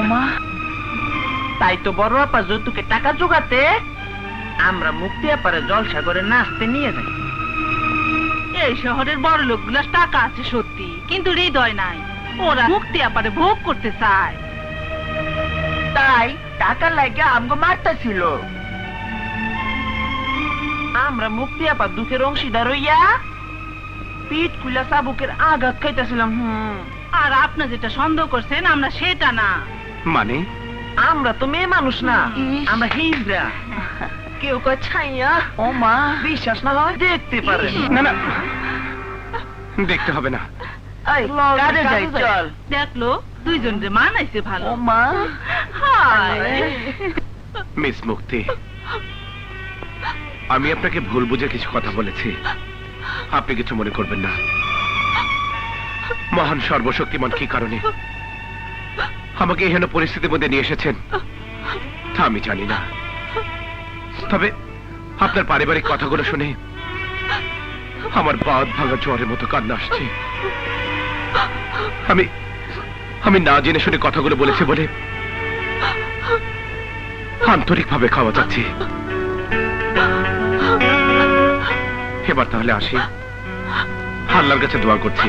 ওমা, তাই তো বড় আপা যৌতুকে টাকা জোগাতে আমরা মুক্তি আপারে জলসাগরে নাচতে নিয়ে যাই। এই শহরের বড় লোকগুলার টাকা আছে সত্যি, কিন্তু হৃদয় নাই। ওরা মুক্তি আপারে ভোগ করতে চায়। তাই টাকা লাগে আমগো মারতেছিল। আমরা মুক্তি আপা দুঃখের অংশীদার হইয়া পিঠ খুলা চাবুকের আঘাত খাইতেছিলাম। আর আপনি যেটা সন্দেহ করছেন আমরা সেটা না। মানে আমরা তো মেয়ে মানুষ না, আমরা হিজড়া। কেউ কয় ছাইয়া। ও মা, বিশ্বাস না হয় দেখতে পারে। না না, দেখতে হবে না। কাজে যাই চল। দেখলো দুইজন যে মানাইছে ভালো। ও মা, হায়। মিস মুক্তি, আমি আপনাকে ভুল বুঝে কিছু কথা বলেছি, আপনি কিছু মনে করবেন না। মহান সর্বশক্তিমান কি কারণে আমাকে এহেন পরিস্থিতির মধ্যে নিয়ে এসেছেন তা আমি জানি না। তবে আপনার পারিবারিক কথাগুলো শুনে আমার বাদ ভাঙা জ্বরের মতো কান্না আসছে। আমি না জেনে শুনে কথাগুলো বলেছি বলে আন্তরিকভাবে খাওয়া যাচ্ছি। এবার তাহলে আসি, আল্লাহর কাছে দোয়া করছি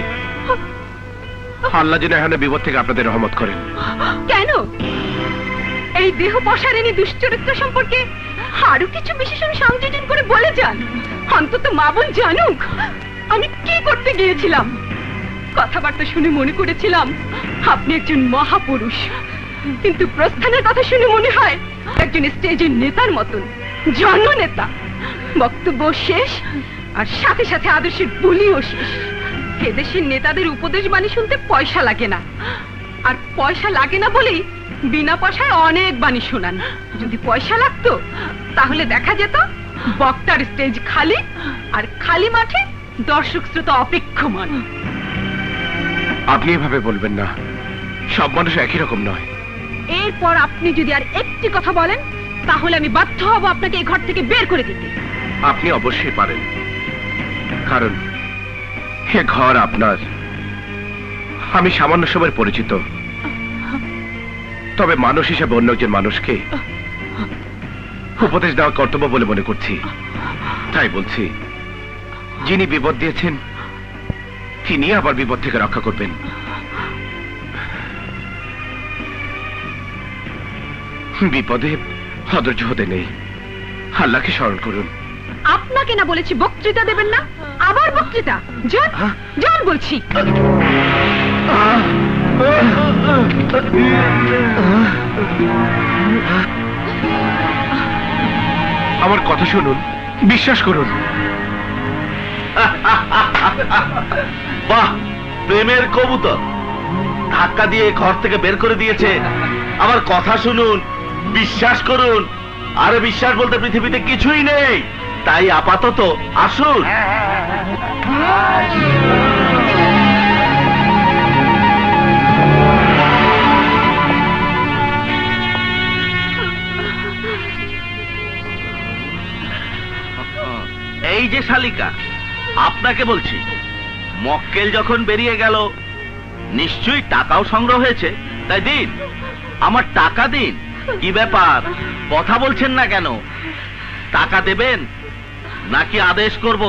আল্লাহ যেন এখানে বিপদ থেকে আপনাদের রহমত করেন। কেন এই দেহ পসারিনী দুশ্চরিত্র সম্পর্কে আরো কিছু বিশেষণ সংযোজন করে বলে যান। অন্তত মা বোন জানুক আমি কি করতে গিয়েছিলাম। কথাবার্তা শুনে মনে করেছিলাম আপনি একজন মহাপুরুষ, কিন্তু প্রস্থানের কথা শুনে মনে হয় একজন স্টেজের নেতার মতন, জননেতা। বক্তব্য শেষ আর সাথে সাথে আদর্শের বলিও শেষ। এদেশের নেতাদের উপদেশ বাণী শুনতে পয়সা লাগে না, আর পয়সা লাগে না বলেই বিনা পয়সায় অনেক বাণী শোনান। যদি পয়সা লাগতো তাহলে দেখা যেত বক্তার স্টেজ খালি, আর খালি মাঠে দর্শক শ্রোতা অপেক্ষমান। আপনি এভাবে বলবেন না, সব মানুষ একই রকম নয়। এরপর আপনি যদি আর একটি কথা বলেন তাহলে আমি বাধ্য হব আপনাকে এই ঘর থেকে বের করে দিতে। আপনি অবশ্যই পারেন, কারণ এ ঘর আপনার। আমি সামান্য সময় পরিচিত, তবে মানুষ হিসেবে অন্য একজন মানুষকে উপদেশ দেওয়া কর্তব্য বলে মনে করছি। তাই বলছি, যিনি বিপদ দিয়েছেন তিনি আবার বিপদ থেকে রক্ষা করবেন। বিপদে অধৈর্য হতে নেই, আল্লাহকে স্মরণ করুন। আপনাকে না বলেছি বক্তৃতা দেবেন না, আবার বক্তৃতা। যান যান বলছি। আমার কথা শুনুন, বিশ্বাস করুন। বাহ, প্রেমের কবুতর ধাক্কা দিয়ে ঘর থেকে বের করে দিয়েছে। আমার কথা শুনুন, বিশ্বাস করুন। আরে বিশ্বাস বলতে পৃথিবীতে কিছুই নেই, তাই আপাতত আসুন। এই যে শালিকা, আপনাকে বলছি, মক্কেল যখন বেরিয়ে গেল নিশ্চয়ই টাকাও সংগ্রহ হয়েছে, তাই দিন, আমার টাকা দিন। কি ব্যাপার, কথা বলছেন না কেন? টাকা দেবেন নাকি আদেশ করব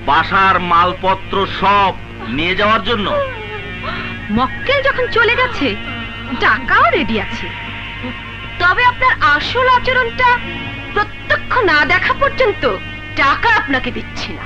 বাসার মালপত্র সব নিয়ে যাওয়ার জন্য? মক্কেল যখন চলে গেছে টাকাও রেডি আছে, তবে আপনার আসল আচরণটা প্রত্যক্ষ না দেখা পর্যন্ত টাকা আপনাকে দিচ্ছি না।